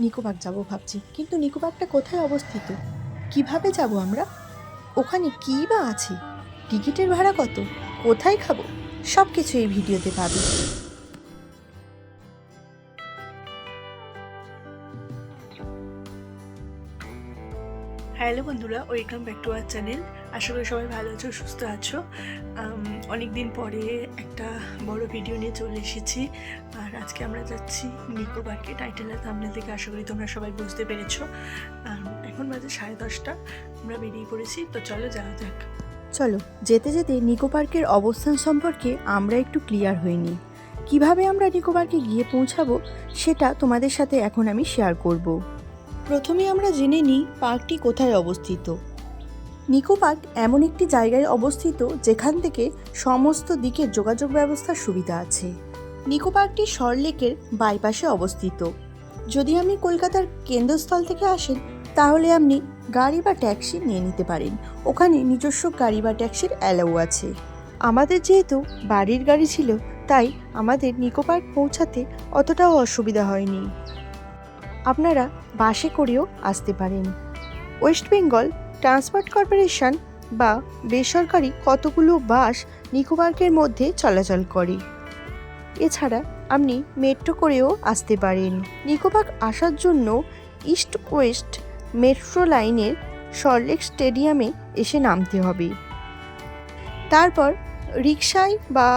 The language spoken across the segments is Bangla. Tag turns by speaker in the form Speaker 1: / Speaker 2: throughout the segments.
Speaker 1: নিকো পার্ক যাবো ভাবছি, কিন্তু নিকো পার্কটা কোথায় অবস্থিত, কিভাবে যাব আমরা, ওখানে কী বা আছে, টিকিটের ভাড়া কত, কোথায় খাবো, সব কিছু এই ভিডিওতে পাবে। হ্যালো বন্ধুরা, welcome back to our channel. আশা করি সবাই ভালো আছো, সুস্থ আছো। অনেক দিন পরে একটা বড় ভিডিও নিয়ে চলে এসেছি। আর আজকে আমরা যাচ্ছি নিকো পার্কে। টাইটেল আর থাম্বনেল থেকে আশা করি তোমরা সবাই বুঝতে পেরেছো। এখন বাজে 10:30, আমরা বেরিয়ে পড়েছি, তো চলো যাওয়া যাক। চলো, যেতে যেতে নিকো পার্কের অবস্থান সম্পর্কে আমরা একটু ক্লিয়ার হইনি। কিভাবে আমরা নিকো পার্কে গিয়ে পৌঁছাবো সেটা তোমাদের সাথে এখন আমি শেয়ার করব। প্রথমে আমরা জেনে নিই পার্কটি কোথায় অবস্থিত। নিকো পার্ক এমন একটি জায়গায় অবস্থিত যেখান থেকে সমস্ত দিকে যোগাযোগ ব্যবস্থার সুবিধা আছে। নিকো পার্কটি সল্টলেকের বাইপাসে অবস্থিত। যদি আপনি কলকাতার কেন্দ্রস্থল থেকে আসেন তাহলে আপনি গাড়ি বা ট্যাক্সি নিয়ে নিতে পারেন, ওখানে নিজস্ব গাড়ি বা ট্যাক্সির অ্যালাউ আছে। আমাদের যেহেতু বাড়ির গাড়ি ছিল তাই আমাদের নিকো পার্ক পৌঁছাতে অতটাও অসুবিধা হয়নি। আপনারা বাসে করেও আসতে পারেন। ওয়েস্ট বেঙ্গল ট্রান্সপোর্ট কর্পোরেশন বা বেসরকারি কতগুলো বাস নিকো পার্কের মধ্যে চলাচল করে। এছাড়া আপনি মেট্রো করেও আসতে পারেন। নিকো পার্ক আসার জন্য ইস্ট ওয়েস্ট মেট্রো লাইনের সল্টলেক স্টেডিয়ামে এসে নামতে হবে। তারপর রিকশায় বা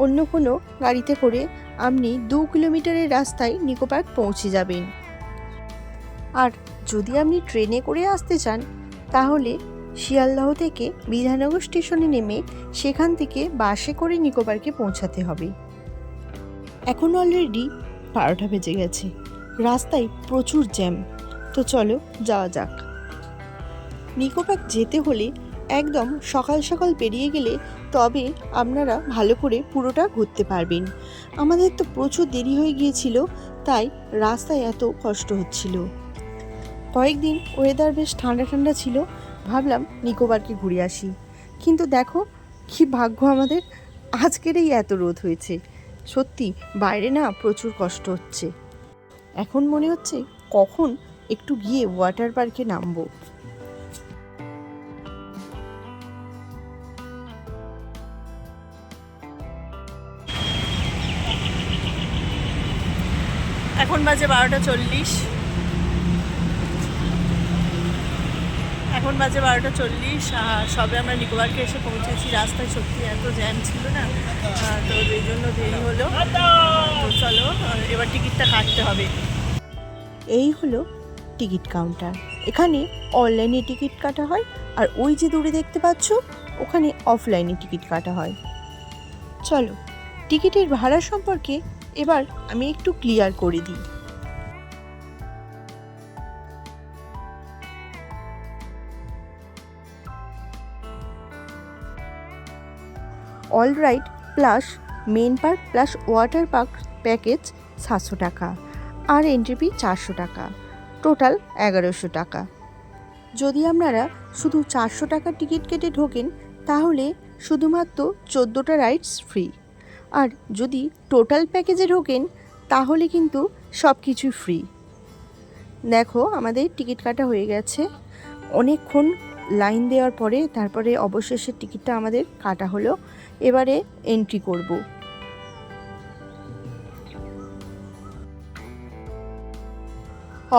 Speaker 1: অন্য কোনো গাড়িতে করে আপনি 2 কিলোমিটারের রাস্তায় নিকো পার্ক পৌঁছে যাবেন। আর যদি আপনি ট্রেনে করে আসতে চান তাহলে শিয়ালদহ থেকে বিধাননগর স্টেশনে নেমে সেখান থেকে বাসে করে নিকো পার্কে পৌঁছাতে হবে। এখন অলরেডি 12টা বেজে গেছে, রাস্তায় প্রচুর জ্যাম, তো চলো যাওয়া যাক। নিকো পার্ক যেতে হলে একদম সকাল সকাল বেরিয়ে গেলে তবে আপনারা ভালো করে পুরোটা ঘুরতে পারবেন। আমাদের তো প্রচুর দেরি হয়ে গিয়েছিল, তাই রাস্তায় এত কষ্ট হচ্ছিল। কয়েকদিন ওয়েদার বেশ ঠান্ডা ঠান্ডা ছিল, ভাবলাম নিকো পার্কে ঘুরে আসি, কিন্তু দেখো কি ভাগ্য আমাদের, আজকেরই এত রোদ হয়েছে। সত্যি বাইরে না প্রচুর কষ্ট হচ্ছে। এখন মনে হচ্ছে কখন একটু গিয়ে ওয়াটার পার্কে নামবো। এখন বাজে 12:40। আর সবে আমরা নিকো পার্কে এসে পৌঁছেছি। রাস্তায় সত্যি এত জ্যাম ছিল না, তো এই জন্য দেরি হলো। তো চলো এবার টিকিটটা কাটতে হবে। এই হলো টিকিট কাউন্টার। এখানে অনলাইনে টিকিট কাটা হয়, আর ওই যে দূরে দেখতে পাচ্ছ ওখানে অফলাইনে টিকিট কাটা হয়। চলো টিকিটের ভাড়া সম্পর্কে এবার আমি একটু ক্লিয়ার করে দিই। All ride plus main park plus water park package 700 টাকা, আর এন্ট্রি ফি 400 টাকা, টোটাল 1100 টাকা। যদি আপনারা শুধু 400 টাকার টিকিট কেটে ঢোকেন তাহলে শুধুমাত্র 14টা রাইডস ফ্রি, আর যদি টোটাল প্যাকেজে ঢোকেন তাহলে কিন্তু সব কিছুই ফ্রি। দেখো আমাদের টিকিট কাটা হয়ে গেছে, অনেকক্ষণ লাইন দেওয়ার পরে তারপরে অবশেষে টিকিটটা আমাদের কাটা হলো। এবারে এন্ট্রি করব।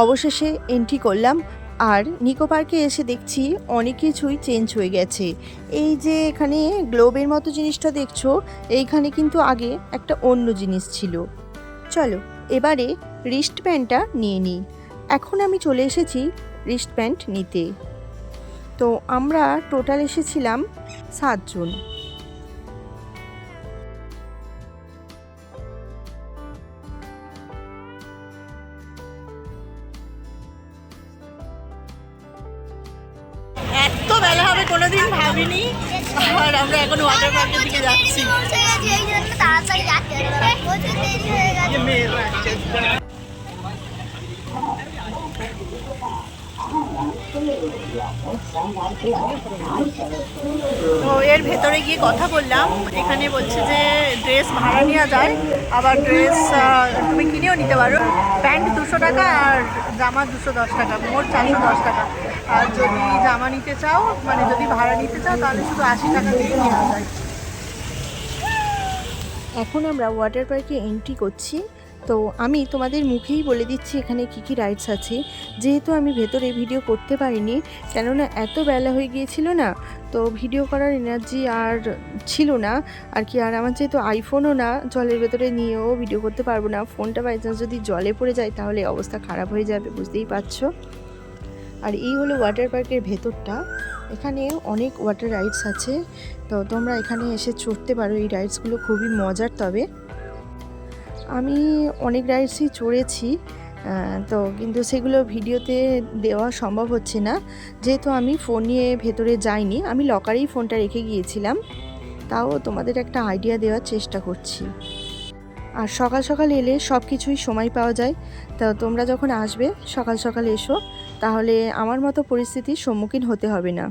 Speaker 1: অবশেষে এন্ট্রি করলাম, আর নিকো পার্কে এসে দেখছি অনেক কিছুই চেঞ্জ হয়ে গেছে। এই যে এখানে গ্লোবের মতো জিনিসটা দেখছো, এইখানে কিন্তু আগে একটা অন্য জিনিস ছিল। চলো এবারে রিস্ট ব্যান্ডটা নিয়ে নিই। এখন আমি চলে এসেছি রিস্ট ব্যান্ড নিতে। তো আমরা টোটাল এসেছিলাম 7 জন। এত বেলা হবে কোনোদিন ভাবিনি, আর আমরা এখন ওয়াটার পার্কের দিকে যাচ্ছি। তো এর ভেতরে গিয়ে কথা বললাম, এখানে বলছে যে ড্রেস ভাড়া নেওয়া যায়, আবার ড্রেস তুমি কিনেও নিতে পারো। প্যান্ট 200 টাকা আর জামা 210 টাকা, মোট 410 টাকা। আর যদি জামা নিতে চাও, মানে যদি ভাড়া নিতে চাও, তাহলে শুধু 80 টাকা দিয়ে নেওয়া যায়।
Speaker 2: এখন আমরা ওয়াটার পার্কে এন্ট্রি করছি। তো আমি তোমাদের মুখেই বলে দিচ্ছি এখানে কি কি রাইডস আছে, যেহেতু আমি ভেতরে ভিডিও করতে পারিনি, কেননা এত বেলা হয়ে গিয়েছিল না, তো ভিডিও করার এনার্জি আর ছিল না আর কি। আর আমার যেহেতু আইফোনও না, জলের ভেতরে নিয়েও ভিডিও করতে পারবো না। ফোনটা বাই চান্স যদি জলে পড়ে যায় তাহলে অবস্থা খারাপ হয়ে যাবে, বুঝতেই পারছো। আর এই হলো ওয়াটার পার্কের ভেতরটা। এখানে অনেক ওয়াটার রাইডস আছে, তো তোমরা এখানে এসে চড়তে পারো। এই রাইডসগুলো খুবই মজার। তবে আমি অনেক রাইডসই চড়েছি, তো কিন্তু সেগুলো ভিডিওতে দেওয়া সম্ভব হচ্ছে না, যেহেতু আমি ফোন নিয়ে ভেতরে যাইনি। আমি লকারেই ফোনটা রেখে গিয়েছিলাম, তাও তোমাদের একটা আইডিয়া দেওয়ার চেষ্টা করছি। আর সকাল সকাল এলে সব কিছুই সময় পাওয়া যায়, তো তোমরা যখন আসবে সকাল সকাল এসো, তাহলে আমার মতো পরিস্থিতির সম্মুখীন হতে হবে না।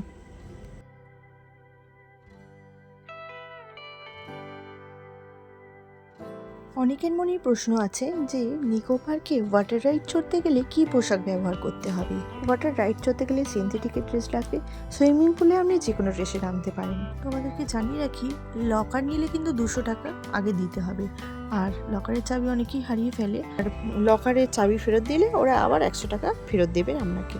Speaker 2: অনেকের মনেই প্রশ্ন আছে যে নিকো পার্কে ওয়াটার রাইড চড়তে গেলে কী পোশাক ব্যবহার করতে হবে। ওয়াটার রাইড চড়তে গেলে সিনথেটিকের ড্রেস লাগবে। সুইমিং পুলে আপনি যে কোনো ড্রেসে নামতে পারেন। তোমাদেরকে জানিয়ে রাখি, লকার নিলে কিন্তু 200 টাকা আগে দিতে হবে। আর লকারের চাবি অনেকেই হারিয়ে ফেলে, আর লকারের চাবি ফেরত দিলে ওরা আবার 100 টাকা ফেরত দেবে আপনাকে।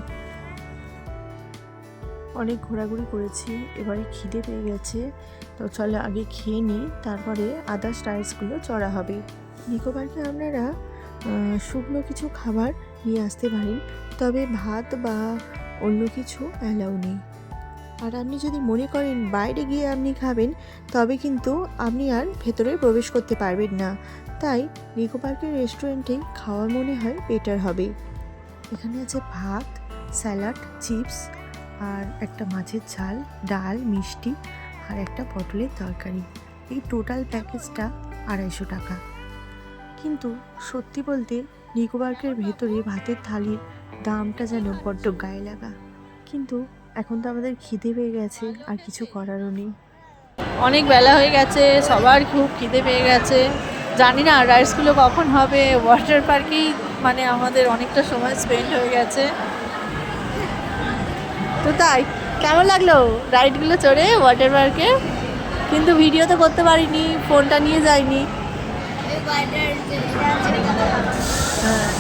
Speaker 2: অনেক ঘোরাঘুরি করেছি, এবারে খিদে পেয়ে গেছে, তো চলো আগে খেয়ে নিই, তারপরে আদার্স রাইডসগুলো চড়া হবে। নিকো পার্কে আপনারা শুকনো কিছু খাবার নিয়ে আসতে পারেন, তবে ভাত বা অন্য কিছু অ্যালাউ নেই। আর আপনি যদি মনে করেন বাইরে গিয়ে আপনি খাবেন, তবে কিন্তু আপনি আর ভেতরে প্রবেশ করতে পারবেন না। তাই নিকো পার্কের রেস্টুরেন্টেই খাওয়া মনে হয় বেটার হবে। এখানে আছে ভাত, স্যালাড, চিপস, আর একটা মাছের ঝাল, ডাল, মিষ্টি আর একটা পটলের তরকারি। এই টোটাল প্যাকেজটা 250 টাকা। কিন্তু সত্যি বলতে নিকো পার্কের ভেতরে ভাতের থালির দামটা যেন বড্ড গায়ে লাগা। কিন্তু এখন তো আমাদের খিদে পেয়ে গেছে, আর কিছু করারও নেই।
Speaker 1: অনেক বেলা হয়ে গেছে, সবার খুব খিদে পেয়ে গেছে। জানি না রাইডসগুলো কখন হবে। ওয়াটার পার্কেই মানে আমাদের অনেকটা সময় স্পেন্ড হয়ে গেছে। তো তাই কেমন লাগলো রাইডগুলো চড়ে ওয়াটার পার্কে? কিন্তু ভিডিও তো করতে পারিনি, ফোনটা নিয়ে যাইনি। হ্যাঁ,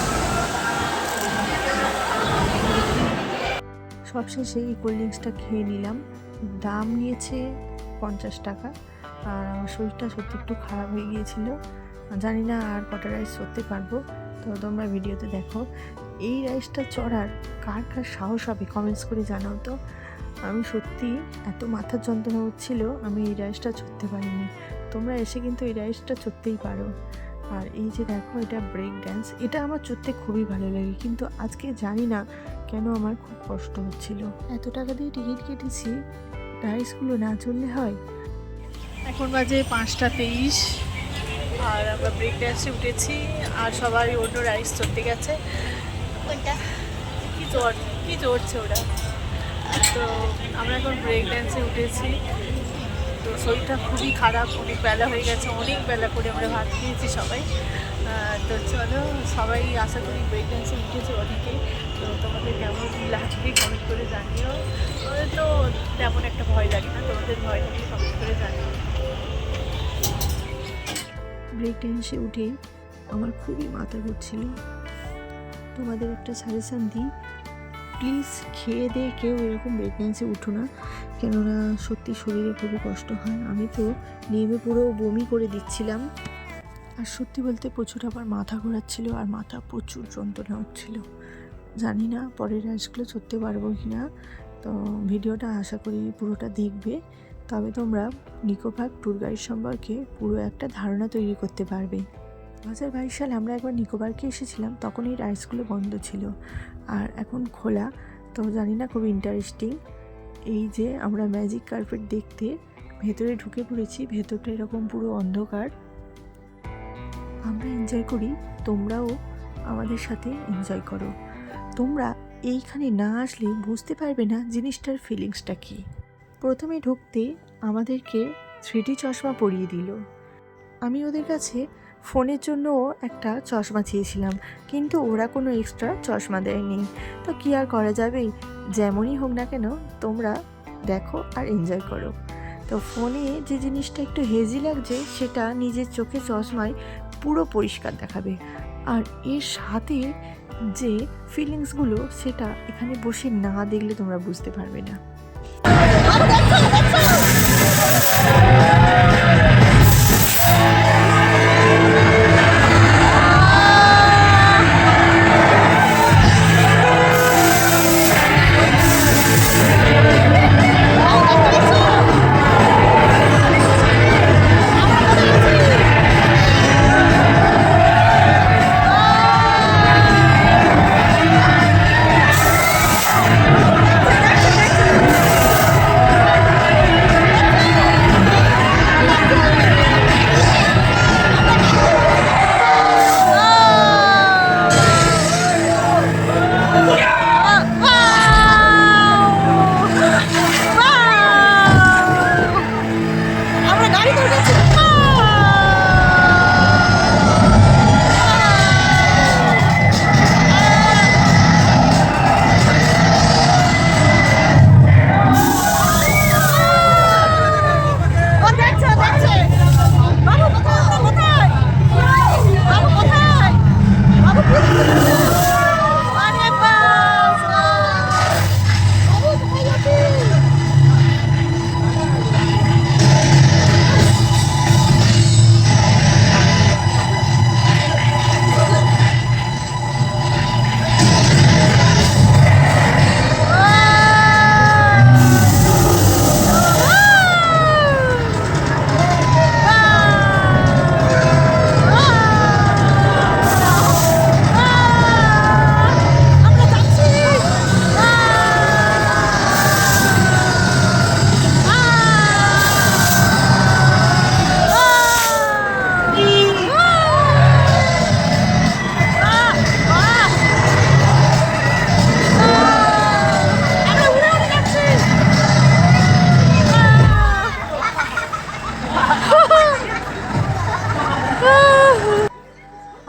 Speaker 2: সবশেষে এই কোল্ড ড্রিঙ্কসটা খেয়ে নিলাম। দাম নিয়েছে 50 টাকা। আর আমার শরীরটা সত্যি একটু খারাপ হয়ে গিয়েছিল, জানি না আর কটা রাইস চড়তে পারবো। তো তোমরা ভিডিওতে দেখো। এই রাইসটা চড়ার কার কার সাহস হবে কমেন্টস করে জানাও তো। আমি সত্যি এত মাথার যন্ত্রণা হচ্ছিল, আমি এই রাইসটা চড়তে পারিনি। তোমরা এসে কিন্তু এই রাইসটা চড়তেই পারো। আর এই যে দেখো, এটা ব্রেক ড্যান্স, এটা আমার চড়তে খুবই ভালো লাগে, কিন্তু আজকে জানি না কেন আমার খুব কষ্ট হচ্ছিল। এত টাকা দিয়ে টিকিট কেটেছি, রাইসগুলো না চললে হয়।
Speaker 1: এখন বাজে 5টা 23, আর আমরা ব্রেক ড্যান্সে উঠেছি, আর সবাই অন্য রাইস চড়তে গেছে। কি চড়ছে ওরা? তো আমরা এখন ব্রেক ড্যান্সে উঠেছি। তো শরীরটা খুবই খারাপ, অনেক বেলা হয়ে গেছে, অনেক বেলা করে আমরা ভাত খেয়েছি সবাই। তো চলো, সবাই আশা করি ব্রেক ড্যান্সে উঠেছে অনেকেই। তো তোমাদের কেমন লাগবে কমেন্ট করে জানিও। তো তেমন একটা ভয় লাগে না, তোমাদের ভয় লাগলে কমেন্ট করে জানিও।
Speaker 2: ব্রেক ড্যান্সে উঠে আমার খুবই মাথা ঘুরছিল। তোমাদের একটা সাজেশান দিই, প্লিজ খেয়ে দিয়ে কেউ এরকম ব্রেক ড্যান্সে উঠো না, কেননা সত্যি শরীরে খুবই কষ্ট হয়। আমি তো নেমে পুরো বমি করে দিচ্ছিলাম। আর সত্যি বলতে প্রচুর আবার মাথা ঘোরাচ্ছিল, আর মাথা প্রচুর যন্ত্রণা হচ্ছিল। জানি না পরের রাইডসগুলো চড়তে পারবো কি না। তো ভিডিওটা আশা করি পুরোটা দেখবে, তবে তোমরা নিকো পার্ক ট্যুর গাইড সম্পর্কে পুরো একটা ধারণা তৈরি করতে পারবে। 2022 সালে আমরা একবার নিকো পার্কে এসেছিলাম, তখন এই রাইডসগুলো বন্ধ ছিল, আর এখন খোলা। তো জানি না, খুব ইন্টারেস্টিং। এই যে আমরা ম্যাজিক কার্পেট দেখতে ভেতরে ঢুকে পড়েছি। ভেতরটা এরকম পুরো অন্ধকার। আমরা এনজয় করি, তোমরাও আমাদের সাথে এনজয় করো। তোমরা এইখানে না আসলে বুঝতে পারবে না জিনিসটার ফিলিংসটা কী। প্রথমে ঢুকতে আমাদেরকে 3D চশমা পরিয়ে দিল। আমি ওদের কাছে ফোনের জন্যও একটা চশমা চেয়েছিলাম, কিন্তু ওরা কোনো এক্সট্রা চশমা দেয়নি। তো কী আর করা যাবে, যেমনই হোক না কেন তোমরা দেখো আর এনজয় করো। তো ফোনে যে জিনিসটা একটু হেজি লাগছে সেটা নিজের চোখে চশমায় পুরো পরিষ্কার দেখাবে, আর এর সাথে যে ফিলিংসগুলো সেটা এখানে বসে না দেখলে তোমরা বুঝতে পারবে না।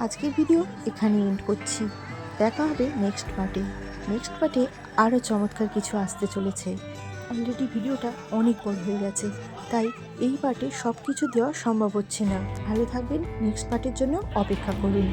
Speaker 2: আজকের ভিডিও এখানে এন্ড করছি। দেখা হবে নেক্সট পার্টে আরও চমৎকার কিছু আসতে চলেছে। অলরেডি ভিডিওটা অনেক বড় হয়ে গেছে, তাই এই পার্টে সব কিছু দেওয়া সম্ভব হচ্ছে না। ভালো থাকবেন, নেক্সট পার্টের জন্য অপেক্ষা করুন।